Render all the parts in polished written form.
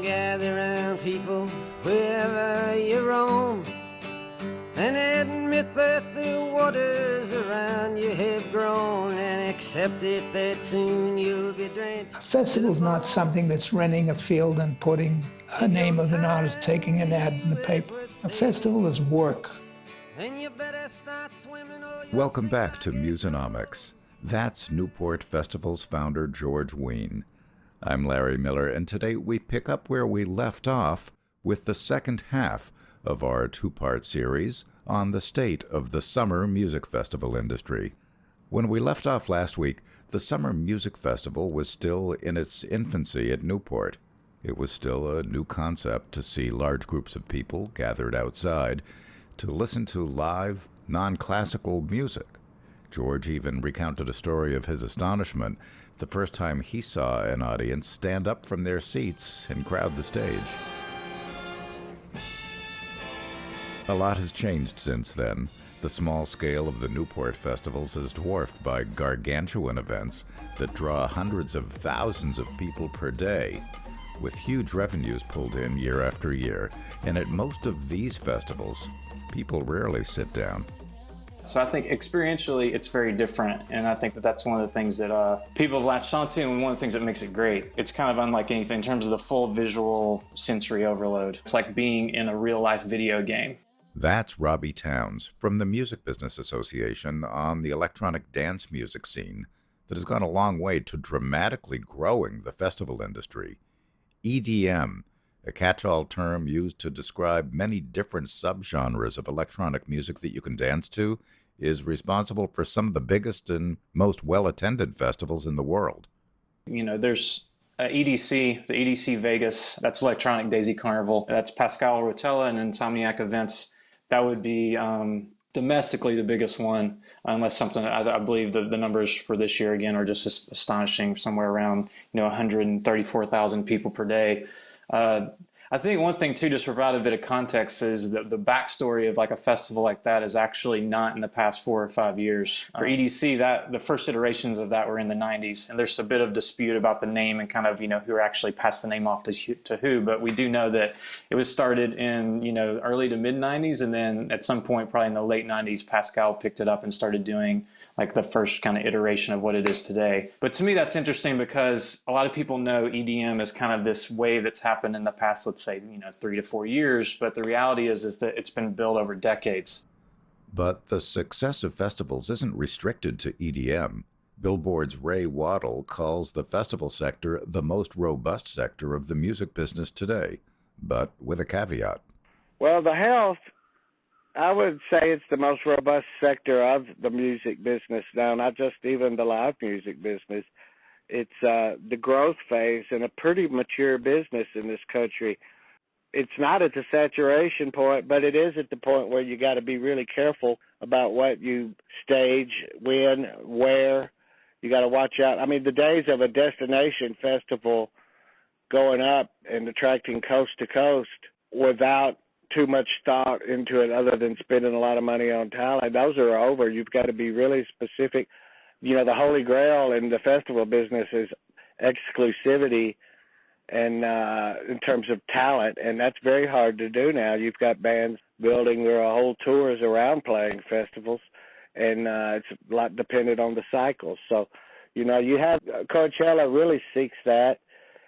gather round people wherever you roam, and admit that the waters around you have grown, and accept it that soon you'll be drenched. A festival's not something that's renting a field and putting a name of an artist, taking an ad in the paper. A festival is work. Welcome back to Musonomics. That's Newport Festival's founder, George Wein. I'm Larry Miller, and today we pick up where we left off with the second half of our two-part series on the state of the summer music festival industry. When we left off last week, the Summer Music Festival was still in its infancy at Newport. It was still a new concept to see large groups of people gathered outside to listen to live, non-classical music. George even recounted a story of his astonishment the first time he saw an audience stand up from their seats and crowd the stage. A lot has changed since then. The small scale of the Newport festivals is dwarfed by gargantuan events that draw hundreds of thousands of people per day, with huge revenues pulled in year after year. And at most of these festivals, people rarely sit down. So I think experientially it's very different, and I think that that's one of the things that people have latched onto, and one of the things that makes it great. It's kind of unlike anything in terms of the full visual sensory overload. It's like being in a real-life video game. That's Robby Towns from the Music Business Association on the electronic dance music scene that has gone a long way to dramatically growing the festival industry. EDM, a catch-all term used to describe many different subgenres of electronic music that you can dance to, is responsible for some of the biggest and most well-attended festivals in the world. You know, there's EDC, the EDC Vegas, that's Electronic Daisy Carnival. That's Pascal Rotella and Insomniac Events. That would be domestically the biggest one, unless something, I believe the numbers for this year, again, are just astonishing, somewhere around 134,000 people per day. I think one thing too, just to provide a bit of context, is that the backstory of like a festival like that is actually not in the past 4 or 5 years. For EDC, that the first iterations of that were in the 90s, and there's a bit of dispute about the name and kind of who actually passed the name off to who. But we do know that it was started in early to mid 90s, and then at some point, probably in the late 90s, Pascal picked it up and started doing like the first kind of iteration of what it is today. But to me, that's interesting because a lot of people know EDM as kind of this wave that's happened in the past, let's say, 3 to 4 years. But the reality is that it's been built over decades. But the success of festivals isn't restricted to EDM. Billboard's Ray Waddell calls the festival sector the most robust sector of the music business today, but with a caveat. Well, the health, I would say it's the most robust sector of the music business now, not just even the live music business. It's the growth phase and a pretty mature business in this country. It's not at the saturation point, but it is at the point where you got to be really careful about what you stage, when, where. You got to watch out. I mean, the days of a destination festival going up and attracting coast to coast without too much thought into it other than spending a lot of money on talent, those are over. You've got to be really specific. The holy grail in the festival business is exclusivity and in terms of talent, and that's very hard to do now. You've got bands building their whole tours around playing festivals, and it's a lot dependent on the cycles. So, you have Coachella really seeks that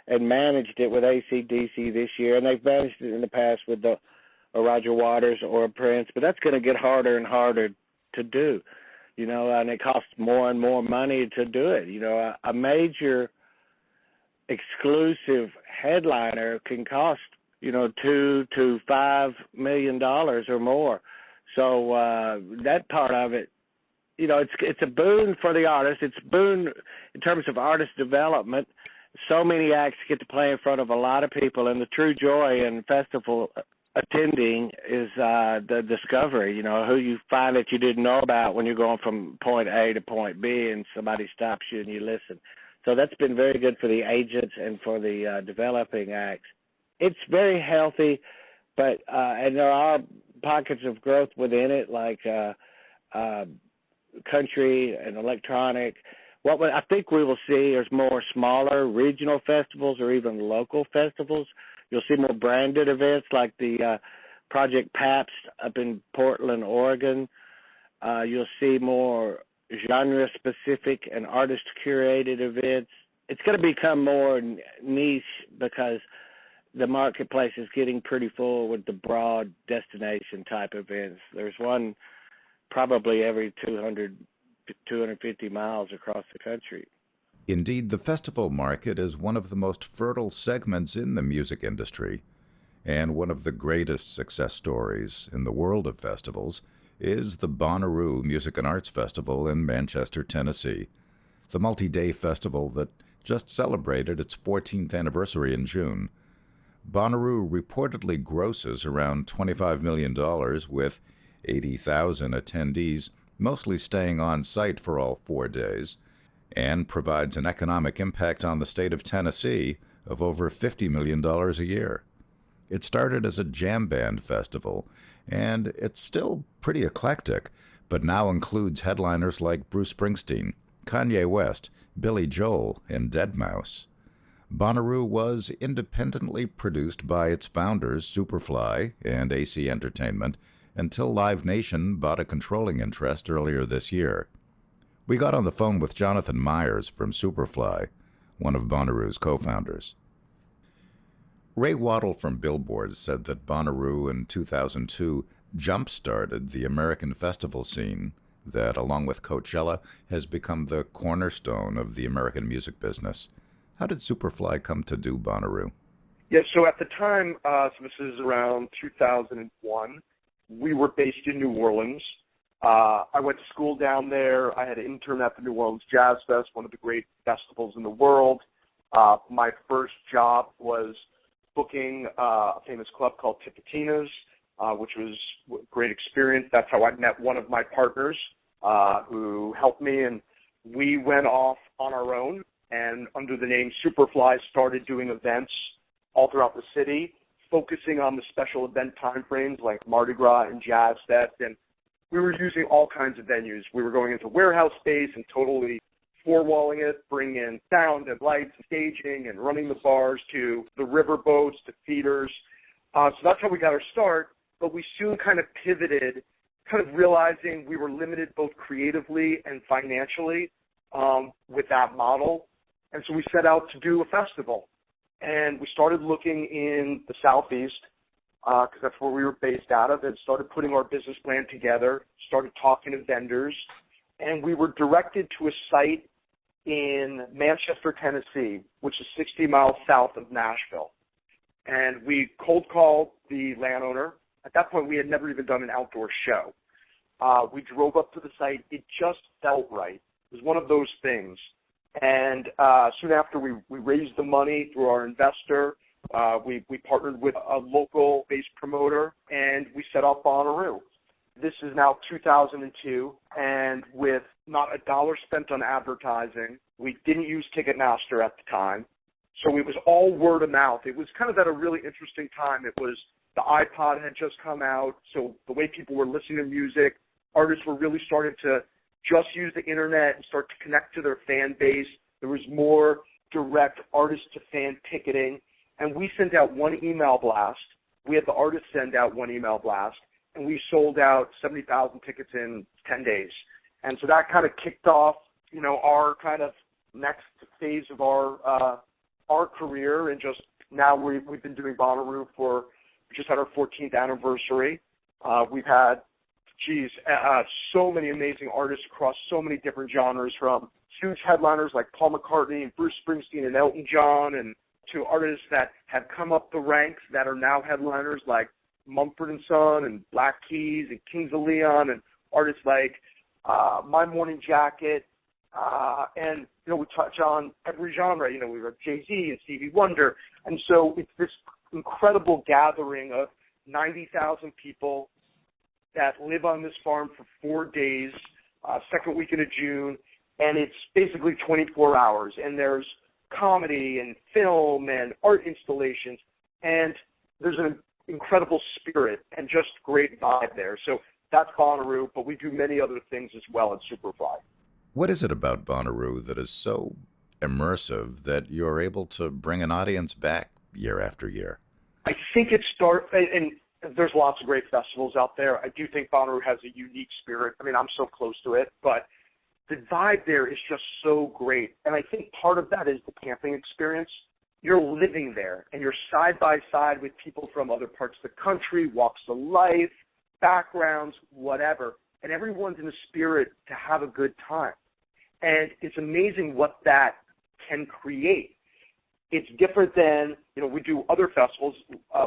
and managed it with AC/DC this year, and they've managed it in the past with a Roger Waters or a Prince, but that's going to get harder and harder to do, and it costs more and more money to do it. A major exclusive headliner can cost, $2 to $5 million or more. So that part of it, it's a boon for the artist. It's a boon in terms of artist development. So many acts get to play in front of a lot of people, and the true joy in festival attending is the discovery, who you find that you didn't know about when you're going from point A to point B and somebody stops you and you listen. So that's been very good for the agents and for the developing acts. It's very healthy, but and there are pockets of growth within it, like country and electronic. What I think we will see is more smaller regional festivals or even local festivals You'll see more branded events like the Project Pabst up in Portland, Oregon. You'll see more genre-specific and artist-curated events. It's going to become more niche because the marketplace is getting pretty full with the broad destination-type events. There's one probably every 250 miles across the country. Indeed, the festival market is one of the most fertile segments in the music industry, and one of the greatest success stories in the world of festivals is the Bonnaroo Music and Arts Festival in Manchester, Tennessee, the multi-day festival that just celebrated its 14th anniversary in June. Bonnaroo reportedly grosses around $25 million with 80,000 attendees, mostly staying on site for all 4 days, and provides an economic impact on the state of Tennessee of over $50 million a year. It started as a jam band festival, and it's still pretty eclectic, but now includes headliners like Bruce Springsteen, Kanye West, Billy Joel, and Deadmau5. Bonnaroo was independently produced by its founders, Superfly and AC Entertainment, until Live Nation bought a controlling interest earlier this year. We got on the phone with Jonathan Myers from Superfly, one of Bonnaroo's co-founders. Ray Waddell from Billboard said that Bonnaroo in 2002 jump-started the American festival scene that, along with Coachella, has become the cornerstone of the American music business. How did Superfly come to do Bonnaroo? Yeah, so at the time, so this is around 2001, we were based in New Orleans. I went to school down there. I had an intern at the New Orleans Jazz Fest, one of the great festivals in the world. My first job was booking a famous club called Tipitina's, which was a great experience. That's how I met one of my partners who helped me, and we went off on our own and under the name Superfly started doing events all throughout the city, focusing on the special event timeframes like Mardi Gras and Jazz Fest, and we were using all kinds of venues. We were going into warehouse space and totally four-walling it, bringing in sound and lights and staging and running the bars to the river boats to feeders. So that's how we got our start, but we soon kind of pivoted, kind of realizing we were limited both creatively and financially with that model. And so we set out to do a festival. And we started looking in the Southeast, because that's where we were based out of, and started putting our business plan together, started talking to vendors, and we were directed to a site in Manchester, Tennessee, which is 60 miles south of Nashville. And we cold called the landowner. At that point, we had never even done an outdoor show. We drove up to the site. It just felt right. It was one of those things. And soon after, we raised the money through our investor. We partnered with a local-based promoter, and we set up Bonnaroo. This is now 2002, and with not a dollar spent on advertising, we didn't use Ticketmaster at the time, so it was all word of mouth. It was kind of at a really interesting time. It was the iPod had just come out, so the way people were listening to music, artists were really starting to just use the internet and start to connect to their fan base. There was more direct artist-to-fan ticketing, and we sent out one email blast. We had the artists send out one email blast, and we sold out 70,000 tickets in 10 days. And so that kind of kicked off, you know, our kind of next phase of our career, and just now we've been doing Bonnaroo for, we just had our 14th anniversary. We've had, so many amazing artists across so many different genres, from huge headliners like Paul McCartney and Bruce Springsteen and Elton John, and to artists that have come up the ranks that are now headliners like Mumford & Son and Black Keys and Kings of Leon, and artists like My Morning Jacket, and, you know, we touch on every genre. You know, we have Jay-Z and Stevie Wonder, and so it's this incredible gathering of 90,000 people that live on this farm for 4 days, second weekend of June, and it's basically 24 hours, and there's comedy and film and art installations, and there's an incredible spirit and just great vibe there. So that's Bonnaroo, but we do many other things as well at Superfly. What is it about Bonnaroo that is so immersive that you're able to bring an audience back year after year? I think and there's lots of great festivals out there. I do think Bonnaroo has a unique spirit. I mean, I'm so close to it, but the vibe there is just so great. And I think part of that is the camping experience. You're living there, and you're side by side with people from other parts of the country, walks of life, backgrounds, whatever. And everyone's in the spirit to have a good time. And it's amazing what that can create. It's different than, we do other festivals,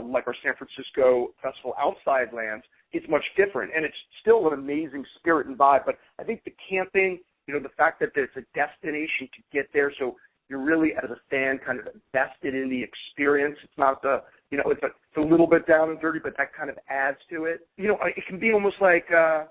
like our San Francisco festival, Outside Lands. It's much different, and it's still an amazing spirit and vibe. But I think the camping, the fact that there's a destination to get there, so you're really, as a fan, kind of invested in the experience. It's not it's a little bit down and dirty, but that kind of adds to it. It can be almost like, a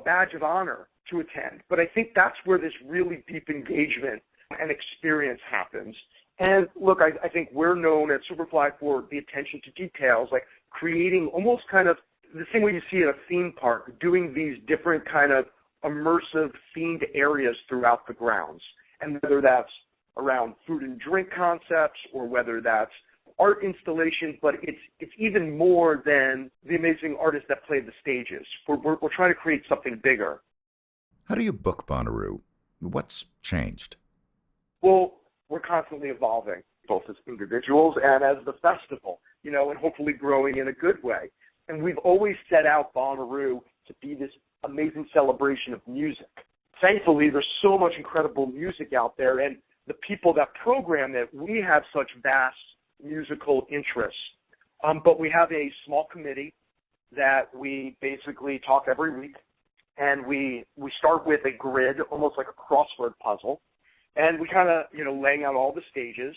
badge of honor to attend. But I think that's where this really deep engagement and experience happens. And look, I think we're known at Superfly for the attention to details, like creating almost kind of the same way you see at a theme park, doing these different kind of immersive themed areas throughout the grounds. And whether that's around food and drink concepts or whether that's art installations, but it's even more than the amazing artists that play the stages. We're trying to create something bigger. How do you book Bonnaroo? What's changed? Well, we're constantly evolving, both as individuals and as the festival, and hopefully growing in a good way. And we've always set out Bonnaroo to be this amazing celebration of music. Thankfully, there's so much incredible music out there, and the people that program it, we have such vast musical interests. But we have a small committee that we basically talk every week, and we start with a grid, almost like a crossword puzzle. And we kind of, laying out all the stages.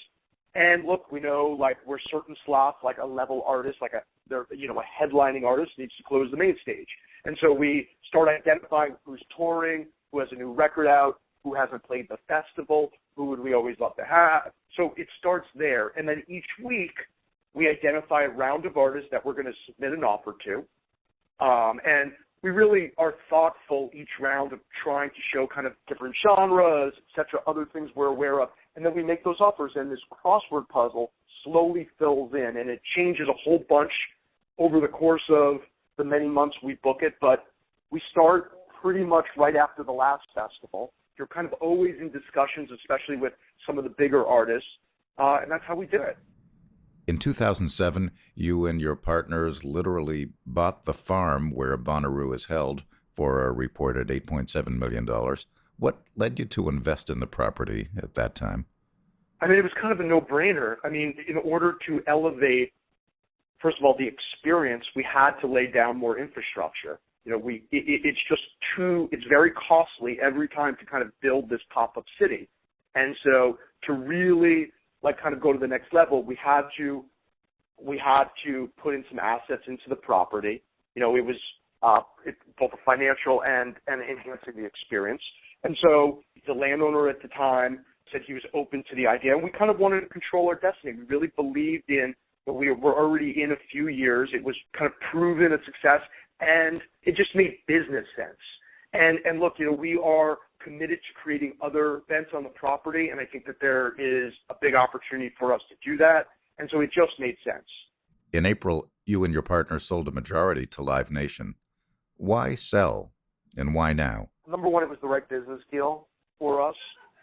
And look, we know, like, where certain slots, like a level artist, like a headlining artist needs to close the main stage. And so we start identifying who's touring, who has a new record out, who hasn't played the festival, who would we always love to have. So it starts there. And then each week we identify a round of artists that we're going to submit an offer to. And we really are thoughtful each round of trying to show kind of different genres, et cetera, other things we're aware of. And then we make those offers, and this crossword puzzle slowly fills in, and it changes a whole bunch over the course of the many months we book it. But we start pretty much right after the last festival. You're kind of always in discussions, especially with some of the bigger artists, and that's how we do it. In 2007, you and your partners literally bought the farm where Bonnaroo is held for a reported $8.7 million. What led you to invest in the property at that time? I mean, it was kind of a no-brainer. I mean, in order to elevate, first of all, the experience, we had to lay down more infrastructure. It's very costly every time to kind of build this pop-up city. And so to really kind of go to the next level, we had to put in some assets into the property. It was both a financial and enhancing the experience. And so the landowner at the time said he was open to the idea, and we kind of wanted to control our destiny. We really believed in what we were already in a few years. It was kind of proven a success, and it just made business sense. And look, we are committed to creating other events on the property, and I think that there is a big opportunity for us to do that. And so it just made sense. In April, you and your partner sold a majority to Live Nation. Why sell, and why now? Number one, it was the right business deal for us,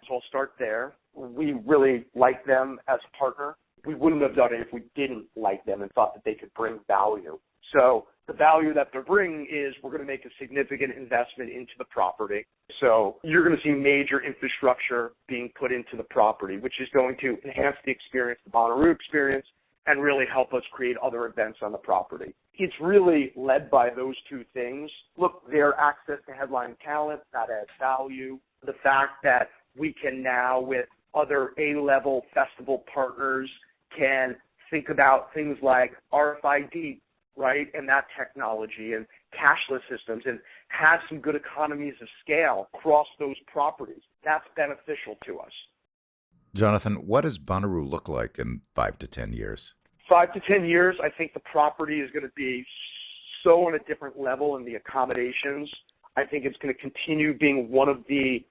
so I'll start there. We really like them as a partner. We wouldn't have done it if we didn't like them and thought that they could bring value. So the value that they're bringing is we're going to make a significant investment into the property. So you're going to see major infrastructure being put into the property, which is going to enhance the experience, the Bonnaroo experience, and really help us create other events on the property. It's really led by those two things. Look, their access to headline talent, that adds value. The fact that we can now, with other A-level festival partners, can think about things like RFID, right, and that technology and cashless systems, and have some good economies of scale across those properties. That's beneficial to us. Jonathan, what does Bonnaroo look like in 5 to 10 years? 5 to 10 years, I think the property is going to be so on a different level in the accommodations. I think it's going to continue being one of the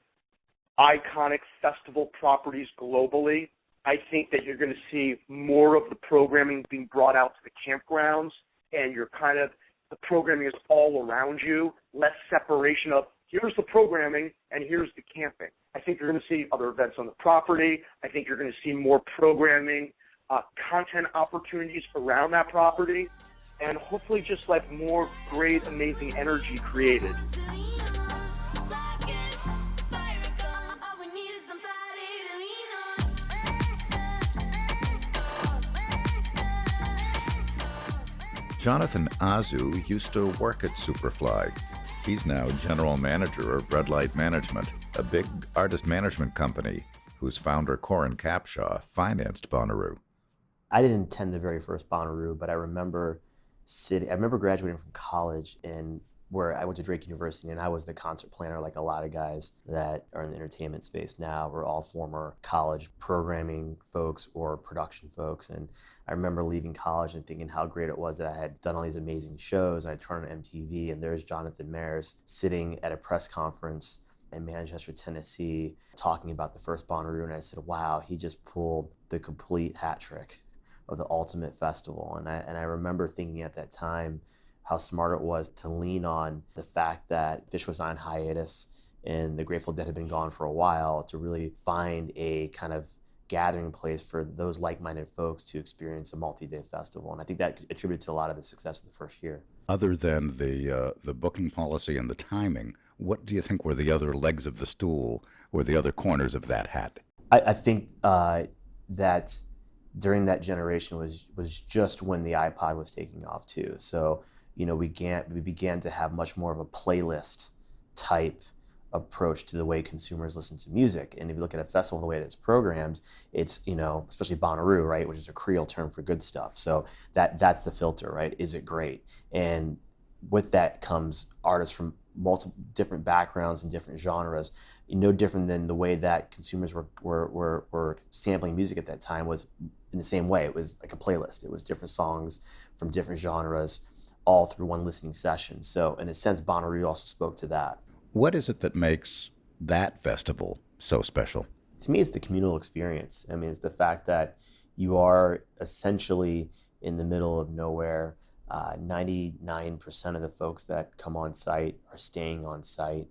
iconic festival properties globally. I think that you're going to see more of the programming being brought out to the campgrounds, and the programming is all around you, less separation of here's the programming and here's the camping. I think you're going to see other events on the property. I think you're going to see more programming, content opportunities around that property, and hopefully just like more great, amazing energy created. Jonathan Azu used to work at Superfly. He's now general manager of Red Light Management, a big artist management company whose founder, Corin Capshaw, financed Bonnaroo. I didn't attend the very first Bonnaroo, but I remember graduating from college and where I went to Drake University, and I was the concert planner, like a lot of guys that are in the entertainment space now. We're all former college programming folks or production folks. And I remember leaving college and thinking how great it was that I had done all these amazing shows. And I turned on MTV, and there's Jonathan Mayers sitting at a press conference in Manchester, Tennessee, talking about the first Bonnaroo. And I said, wow, he just pulled the complete hat trick of the ultimate festival. And I remember thinking at that time how smart it was to lean on the fact that Phish was on hiatus and the Grateful Dead had been gone for a while, to really find a kind of gathering place for those like-minded folks to experience a multi-day festival. And I think that attributed to a lot of the success of the first year. Other than the booking policy and the timing, what do you think were the other legs of the stool or the other corners of that hat? I think that during that generation was just when the iPod was taking off too. So, we began to have much more of a playlist type approach to the way consumers listen to music. And if you look at a festival, the way that it's programmed, it's, especially Bonnaroo, right, which is a Creole term for good stuff. So that's the filter, right? Is it great? And with that comes artists from multiple different backgrounds and different genres. No different than the way that consumers were sampling music at that time was in the same way. It was like a playlist. It was different songs from different genres, all through one listening session. So in a sense, Bonnaroo also spoke to that. What is it that makes that festival so special? To me, it's the communal experience. I mean, it's the fact that you are essentially in the middle of nowhere. 99% of the folks that come on site are staying on site.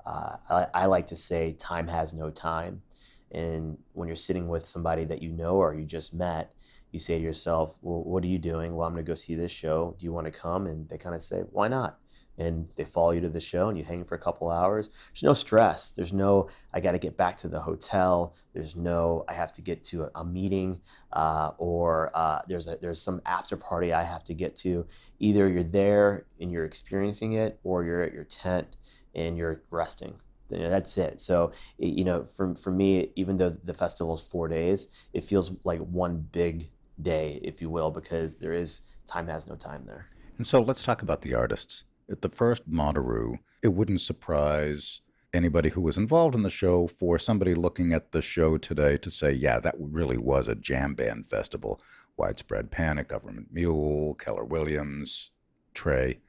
I like to say time has no time. And when you're sitting with somebody that you know or you just met, you say to yourself, well, what are you doing? Well, I'm going to go see this show. Do you want to come? And they kind of say, why not? And they follow you to the show and you hang for a couple hours. There's no stress. There's no, I got to get back to the hotel. There's no, I have to get to a meeting or there's some after party I have to get to. Either you're there and you're experiencing it, or you're at your tent and you're resting. That's it. So, for me, even though the festival is 4 days, it feels like one big day, if you will, because time has no time there. And so let's talk about the artists. At the first Bonnaroo, it wouldn't surprise anybody who was involved in the show for somebody looking at the show today to say, yeah, that really was a jam band festival. Widespread Panic, Government Mule, Keller Williams, Trey.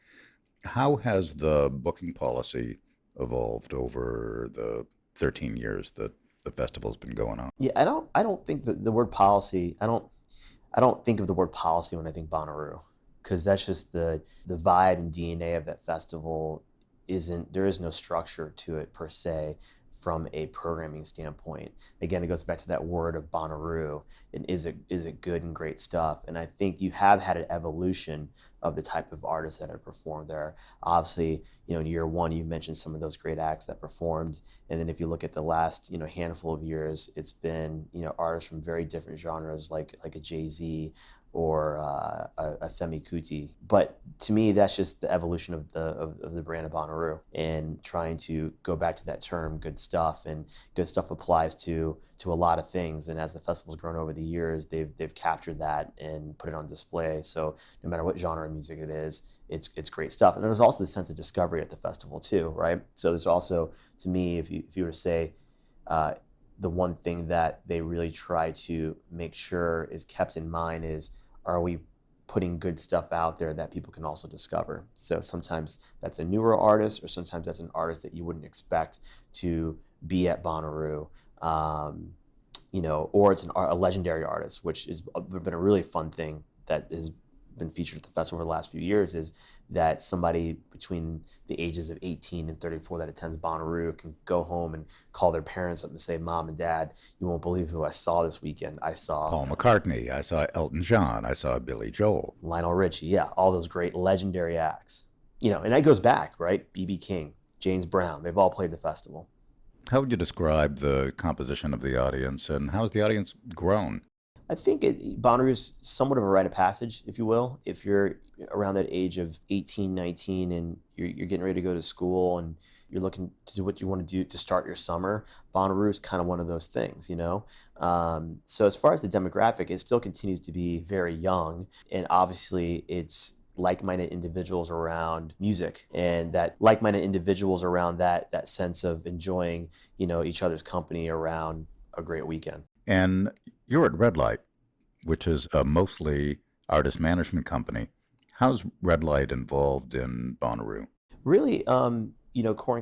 How has the booking policy evolved over the 13 years that the festival's been going on? Yeah, I don't think that the word policy, I don't think of the word policy when I think Bonnaroo, because that's just the vibe and DNA of that festival. There is no structure to it per se from a programming standpoint. Again, it goes back to that word of Bonnaroo, and is it good and great stuff? And I think you have had an evolution of the type of artists that have performed there. Obviously, in year one, you mentioned some of those great acts that performed. And then if you look at the last, handful of years, it's been, artists from very different genres, like a Jay-Z or a Femi Kuti. But to me, that's just the evolution of the brand of Bonnaroo, and trying to go back to that term, good stuff. And good stuff applies to a lot of things. And as the festival's grown over the years, they've captured that and put it on display. So no matter what genre of music it is, it's great stuff. And there's also the sense of discovery at the festival too, right? So there's also, to me, if you were to say, the one thing that they really try to make sure is kept in mind is, are we putting good stuff out there that people can also discover? So sometimes that's a newer artist, or sometimes that's an artist that you wouldn't expect to be at Bonnaroo. or it's a legendary artist, which has been a really fun thing that has been featured at the festival over the last few years, is that somebody between the ages of 18 and 34 that attends Bonnaroo can go home and call their parents up and say, Mom and Dad, you won't believe who I saw this weekend. I saw Paul McCartney, I saw Elton John, I saw Billy Joel. Lionel Richie, yeah, all those great legendary acts. And that goes back, right? B.B. King, James Brown, they've all played the festival. How would you describe the composition of the audience, and how's the audience grown? I think Bonnaroo is somewhat of a rite of passage, if you will. If you're around that age of 18, 19, and you're getting ready to go to school and you're looking to do what you want to do to start your summer, Bonnaroo is kind of one of those things, So as far as the demographic, it still continues to be very young, and obviously it's like-minded individuals around music, and that like-minded individuals around that sense of enjoying, each other's company around a great weekend. And you're at Red Light, which is a mostly artist management company. How's Red Light involved in Bonnaroo? Really, Corin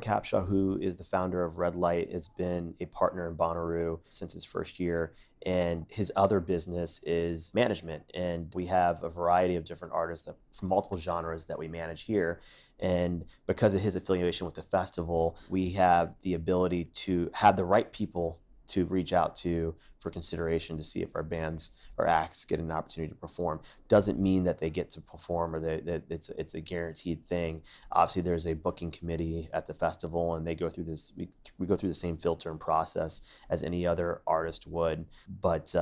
Capshaw, who is the founder of Red Light, has been a partner in Bonnaroo since his first year. And his other business is management. And we have a variety of different artists from multiple genres that we manage here. And because of his affiliation with the festival, we have the ability to have the right people to reach out to for consideration to see if our bands or acts get an opportunity to perform. Doesn't mean that they get to perform or that it's a guaranteed thing. Obviously, there's a booking committee at the festival, and they go through this. We go through the same filter and process as any other artist would. But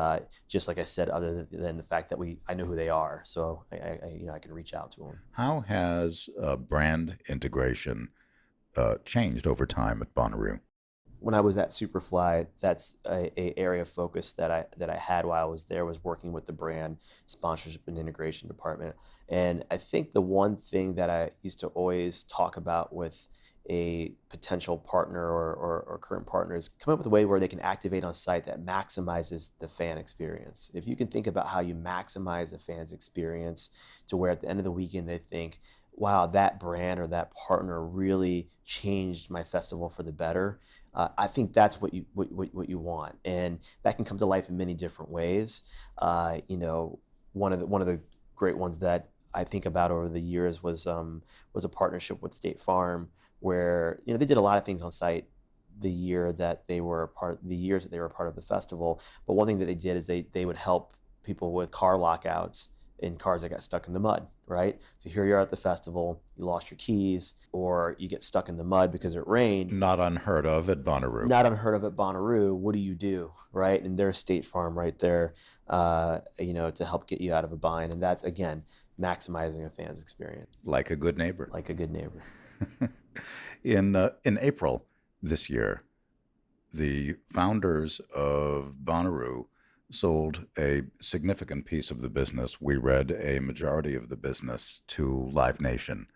just like I said, other than the fact that I know who they are, so I can reach out to them. How has brand integration changed over time at Bonnaroo? When I was at Superfly, that's a area of focus that I had while I was there, was working with the brand sponsorship and integration department. And I think the one thing that I used to always talk about with a potential partner or current partner is come up with a way where they can activate on site that maximizes the fan experience. If you can think about how you maximize a fan's experience to where at the end of the weekend they think, wow, that brand or that partner really changed my festival for the better. I think that's what you want, and that can come to life in many different ways. One of the great ones that I think about over the years was a partnership with State Farm, where they did a lot of things on site the years that they were a part of the festival. But one thing that they did is they would help people with car lockouts in cars that got stuck in the mud, right? So here you are at the festival, you lost your keys, or you get stuck in the mud because it rained. Not unheard of at Bonnaroo. Not unheard of at Bonnaroo. What do? Right? And there's State Farm right there, to help get you out of a bind. And that's, again, maximizing a fan's experience. Like a good neighbor. Like a good neighbor. In April this year, the founders of Bonnaroo sold a significant piece of the business. We read a majority of the business to Live Nation.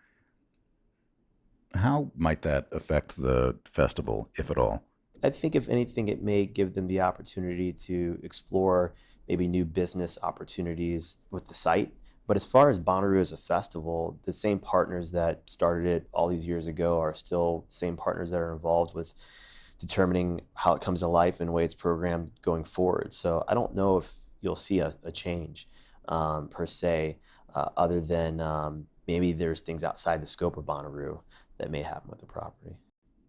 How might that affect the festival, if at all? I think if anything, it may give them the opportunity to explore maybe new business opportunities with the site. But as far as Bonnaroo as a festival, the same partners that started it all these years ago are still the same partners that are involved with determining how it comes to life and the way it's programmed going forward. So I don't know if you'll see a change per se, other than maybe there's things outside the scope of Bonnaroo that may happen with the property.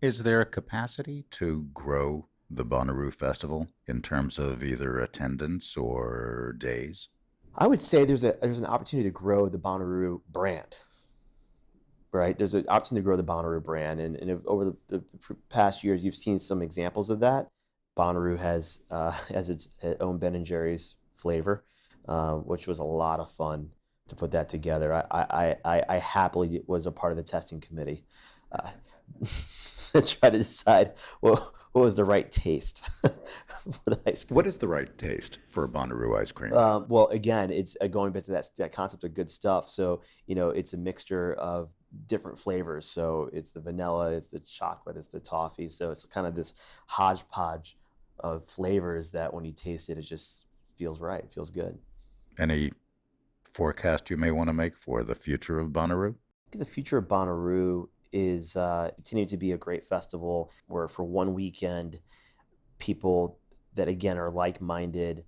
Is there a capacity to grow the Bonnaroo Festival in terms of either attendance or days? I would say there's an opportunity to grow the Bonnaroo brand. Right, there's an opportunity to grow the Bonnaroo brand, and over the past years, you've seen some examples of that. Bonnaroo has its own Ben & Jerry's flavor, which was a lot of fun to put that together. I happily was a part of the testing committee to try to decide what was the right taste for the ice cream. What is the right taste for Bonnaroo ice cream? Well, again, it's going back to that concept of good stuff. So, it's a mixture of different flavors. So it's the vanilla, it's the chocolate, it's the toffee. So it's kind of this hodgepodge of flavors that when you taste it, it just feels right, it feels good. Any forecast you may want to make for the future of Bonnaroo? The future of Bonnaroo is continuing to be a great festival where for one weekend, people that again are like-minded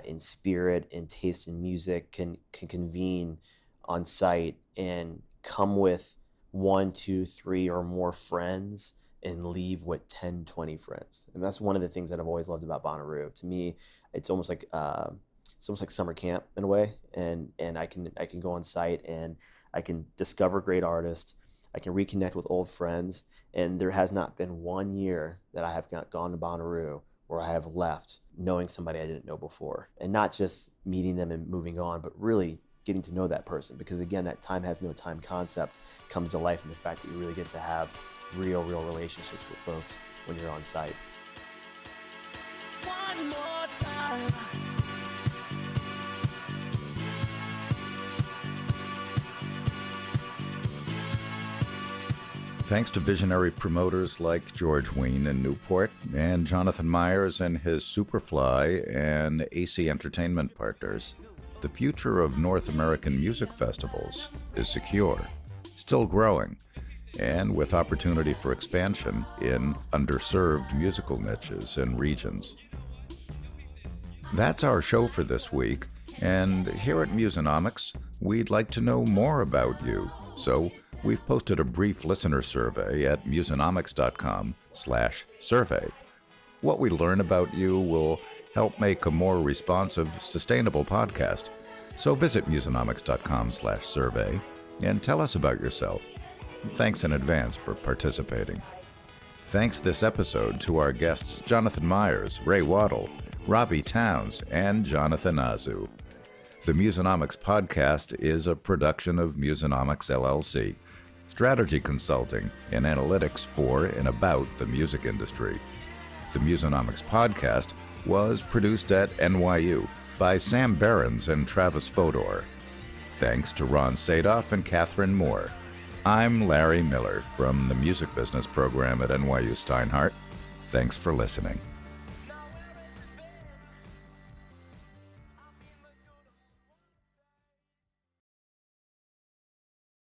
in spirit and taste in music can convene on site and come with 1, 2, 3 or more friends and leave with 10, 20 friends. And that's one of the things that I've always loved about Bonnaroo. To me, it's almost like summer camp in a way. And I can go on site and I can discover great artists. I can reconnect with old friends. And there has not been 1 year that I have not gone to Bonnaroo where I have left knowing somebody I didn't know before. And not just meeting them and moving on, but really getting to know that person. Because again, that time has no time concept comes to life in the fact that you really get to have real relationships with folks when you're on site. One more time. Thanks to visionary promoters like George Wein in Newport and Jonathan Myers and his Superfly and AC Entertainment partners, the future of North American music festivals is secure, still growing, and with opportunity for expansion in underserved musical niches and regions. That's our show for this week, and here at Musonomics, we'd like to know more about you, so we've posted a brief listener survey at musonomics.com/survey. What we learn about you will help make a more responsive, sustainable podcast. So visit musonomics.com/survey and tell us about yourself. Thanks in advance for participating. Thanks this episode to our guests Jonathan Myers, Ray Waddell, Robby Towns, and Jonathan Azu. The Musonomics podcast is a production of Musonomics LLC, strategy consulting and analytics for and about the music industry. The Musonomics podcast was produced at NYU by Sam Behrens and Travis Fodor. Thanks to Ron Sadoff and Catherine Moore. I'm Larry Miller from the Music Business Program at NYU Steinhardt. Thanks for listening.